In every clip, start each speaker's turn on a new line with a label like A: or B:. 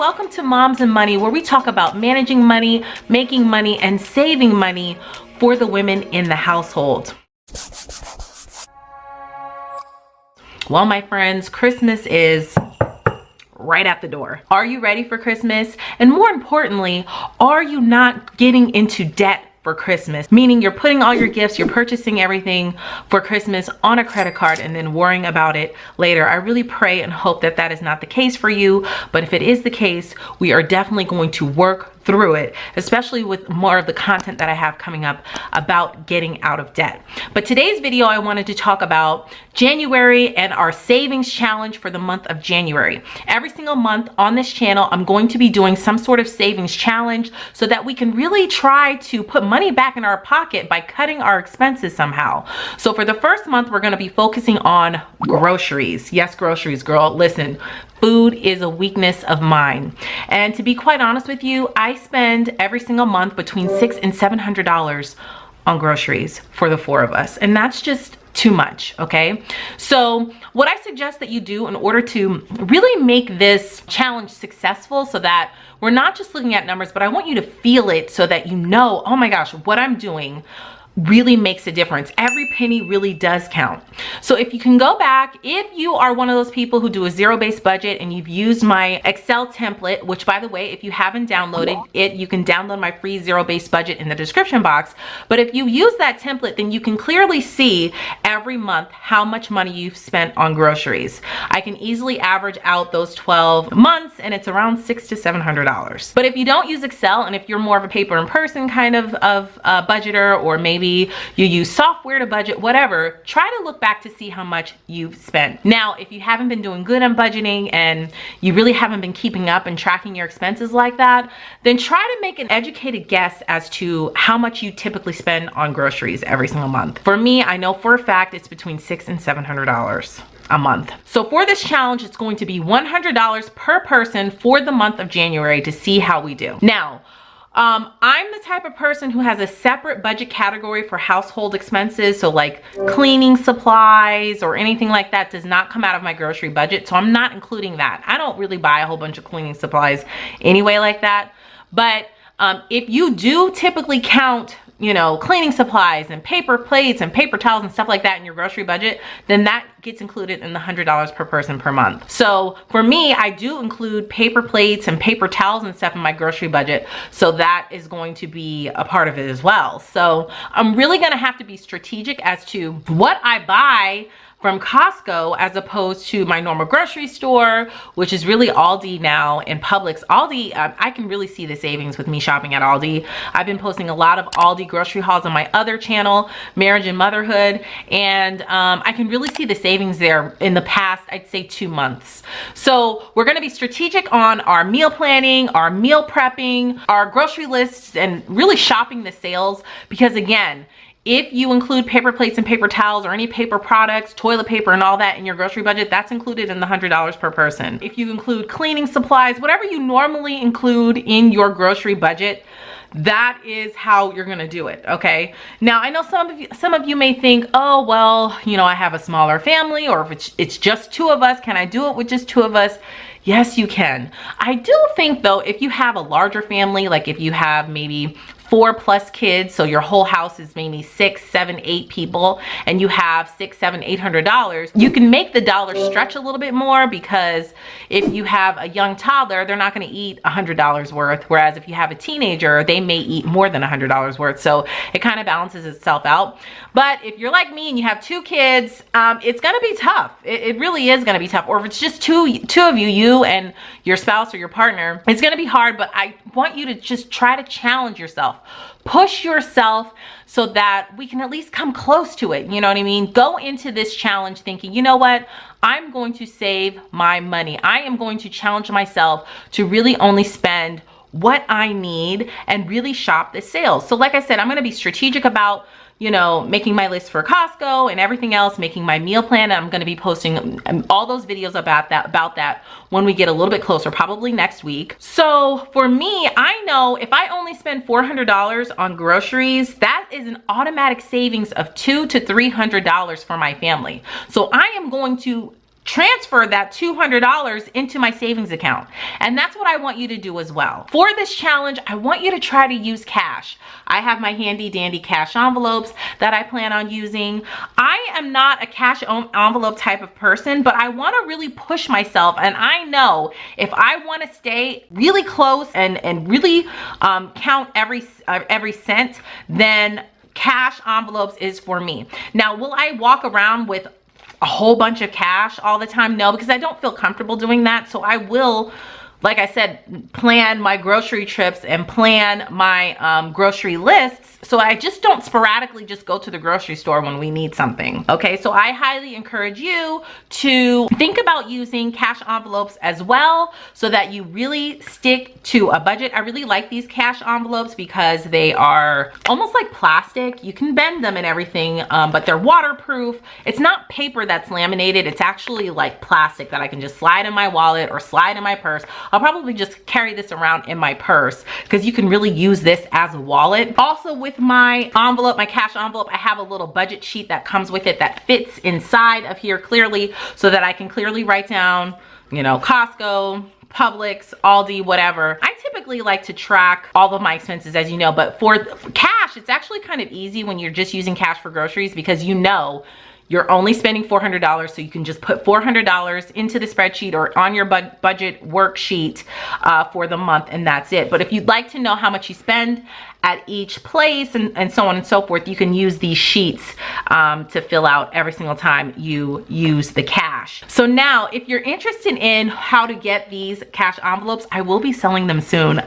A: welcome to Moms and Money, where we talk about managing money, making money, and saving money for the women in the household. Well, my friends, Christmas is right at the door. Are you ready for Christmas? And more importantly, are you not getting into debt for Christmas? Meaning you're putting all your gifts, you're purchasing everything for Christmas on a credit card and then worrying about it later. I really pray and hope that that is not the case for you. But if it is the case, we are definitely going to work through it, especially with more of the content that I have coming up about getting out of debt. But today's video, I wanted to talk about January and our savings challenge for the month of January. Every single month on this channel, I'm going to be doing some sort of savings challenge so that we can really try to put money back in our pocket by cutting our expenses somehow. So for the first month, we're going to be focusing on groceries. Yes, groceries, girl. Listen, food is a weakness of mine. And to be quite honest with you, I spend every single month between $600 and $700 on groceries for the four of us. And that's just too much, okay? So what I suggest that you do in order to really make this challenge successful, so that we're not just looking at numbers, but I want you to feel it so that you know, oh my gosh, what I'm doing really makes a difference. Every penny really does count. So if you can go back, if you are one of those people who do a zero-based budget and you've used my Excel template, which by the way, if you haven't downloaded it, you can download my free zero-based budget in the description box. But if you use that template, then you can clearly see every month how much money you've spent on groceries. I can easily average out those 12 months and it's around $600 to $700. But if you don't use Excel, and if you're more of a paper and person kind of budgeter, or maybe you use software to budget, whatever, try to look back to see how much you've spent. Now, if you haven't been doing good on budgeting and you really haven't been keeping up and tracking your expenses like that, then try to make an educated guess as to how much you typically spend on groceries every single month. For me, I know for a fact it's between $600 and $700 a month. So for this challenge, it's going to be $100 per person for the month of January to see how we do. Now, I'm the type of person who has a separate budget category for household expenses. So like cleaning supplies or anything like that does not come out of my grocery budget. So I'm not including that. I don't really buy a whole bunch of cleaning supplies anyway like that. But if you do typically count, you know, cleaning supplies and paper plates and paper towels and stuff like that in your grocery budget, then that gets included in the $100 per person per month. So for me, I do include paper plates and paper towels and stuff in my grocery budget. So that is going to be a part of it as well. So I'm really going to have to be strategic as to what I buy from Costco as opposed to my normal grocery store, which is really Aldi now and Publix. Aldi, I can really see the savings with me shopping at Aldi. I've been posting a lot of Aldi grocery hauls on my other channel, Marriage and Motherhood, and I can really see the savings there in the past, I'd say 2 months. So we're gonna be strategic on our meal planning, our meal prepping, our grocery lists, and really shopping the sales, because again, if you include paper plates and paper towels or any paper products, toilet paper and all that in your grocery budget, that's included in the $100 per person. If you include cleaning supplies, whatever you normally include in your grocery budget, that is how you're gonna do it, okay? Now, I know some of you may think, oh, well, you know, I have a smaller family, or if it's just 2 of us, can I do it with just 2 of us? Yes, you can. I do think though, if you have a larger family, like if you have maybe 4+ kids, so your whole house is maybe 6, 7, 8 people, and you have $600, $700, $800, you can make the dollar stretch a little bit more, because if you have a young toddler, they're not going to eat $100 worth, whereas if you have a teenager, they may eat more than $100 worth. So it kind of balances itself out. But if you're like me and you have 2 kids, it's going to be tough. It really is going to be tough. Or if it's just two of you, you and your spouse or your partner, it's going to be hard. But I want you to just try to challenge yourself. Push yourself so that we can at least come close to it. You know what I mean? Go into this challenge thinking, you know what? I'm going to save my money. I am going to challenge myself to really only spend what I need and really shop the sales. So like I said, I'm going to be strategic about, you know, making my list for Costco and everything else, making my meal plan. I'm going to be posting all those videos about that when we get a little bit closer, probably next week. So for me, I know if I only spend $400 on groceries, that is an automatic savings of $200 to $300 for my family. So I am going to transfer that $200 into my savings account. And that's what I want you to do as well. For this challenge, I want you to try to use cash. I have my handy dandy cash envelopes that I plan on using. I am not a cash envelope type of person, but I want to really push myself. And I know if I want to stay really close and really count every cent, then cash envelopes is for me. Now, will I walk around with a whole bunch of cash all the time? No, because I don't feel comfortable doing that. So I will, like I said, plan my grocery trips and plan my grocery lists, so I just don't sporadically just go to the grocery store when we need something. Okay, so I highly encourage you to think about using cash envelopes as well, so that you really stick to a budget. I really like these cash envelopes because they are almost like plastic. You can bend them and everything, but they're waterproof. It's not paper that's laminated. It's actually like plastic that I can just slide in my wallet or slide in my purse. I'll probably just carry this around in my purse because you can really use this as a wallet. Also, with my envelope, my cash envelope, I have a little budget sheet that comes with it that fits inside of here clearly, so that I can clearly write down, you know, Costco, Publix, Aldi, whatever. I typically like to track all of my expenses, as you know, but for cash, it's actually kind of easy when you're just using cash for groceries, because you know you're only spending $400, so you can just put $400 into the spreadsheet or on your budget worksheet for the month, and that's it. But if you'd like to know how much you spend at each place and so on and so forth, you can use these sheets to fill out every single time you use the cash. So now, if you're interested in how to get these cash envelopes, I will be selling them soon.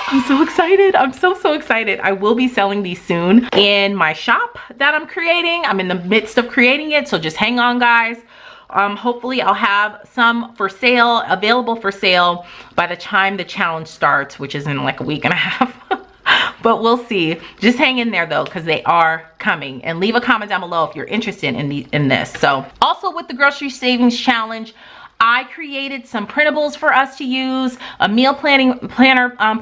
A: I'm so excited. I'm so excited. I will be selling these soon in my shop that I'm creating. I'm in the midst of creating it, so just hang on, guys. Hopefully I'll have some for sale, available for sale by the time the challenge starts, which is in like a week and a half. But we'll see. Just hang in there though, because they are coming. And leave a comment down below if you're interested in this. So also with the grocery savings challenge, I created some printables for us to use, a meal planner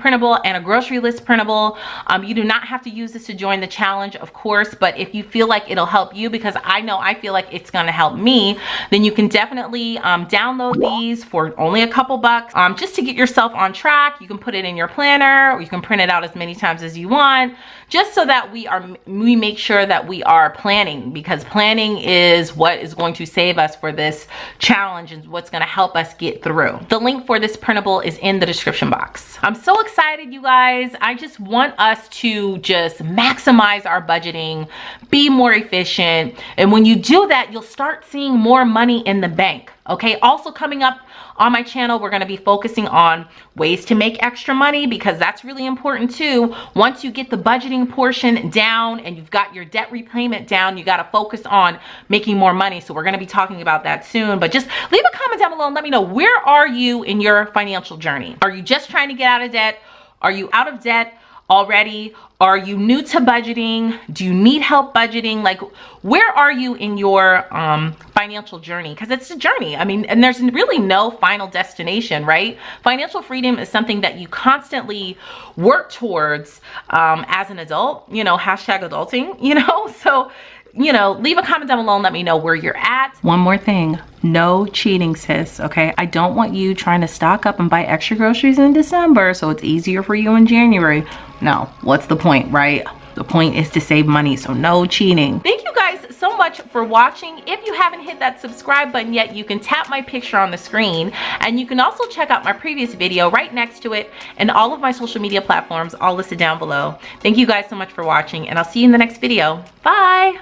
A: printable and a grocery list printable. You do not have to use this to join the challenge, of course, but if you feel like it'll help you, because I know I feel like it's gonna help me, then you can definitely download these for only a couple bucks, just to get yourself on track. You can put it in your planner, or you can print it out as many times as you want, just so that we make sure that we are planning, because planning is what is going to save us for this challenge and what's going to help us get through. The link for this printable is in the description box. I'm so excited, you guys. I just want us to just maximize our budgeting, be more efficient, and when you do that, you'll start seeing more money in the bank. Okay, also coming up on my channel, we're going to be focusing on ways to make extra money, because that's really important too. Once you get the budgeting portion down and you've got your debt repayment down, you got to focus on making more money. So we're going to be talking about that soon, but just leave a comment down below and let me know, where are you in your financial journey? Are you just trying to get out of debt? Are you out of debt already? Are you new to budgeting? Do you need help budgeting? Like, where are you in your financial journey? Because it's a journey. I mean, and there's really no final destination, right? Financial freedom is something that you constantly work towards as an adult, you know, hashtag adulting, you know? So, you know, leave a comment down below and let me know where you're at. One more thing, no cheating, sis, okay? I don't want you trying to stock up and buy extra groceries in December so it's easier for you in January. No, what's the point, right? The point is to save money, so no cheating. Thank you guys so much for watching. If you haven't hit that subscribe button yet, you can tap my picture on the screen, and you can also check out my previous video right next to it, and all of my social media platforms all listed down below. Thank you guys so much for watching, and I'll see you in the next video. Bye.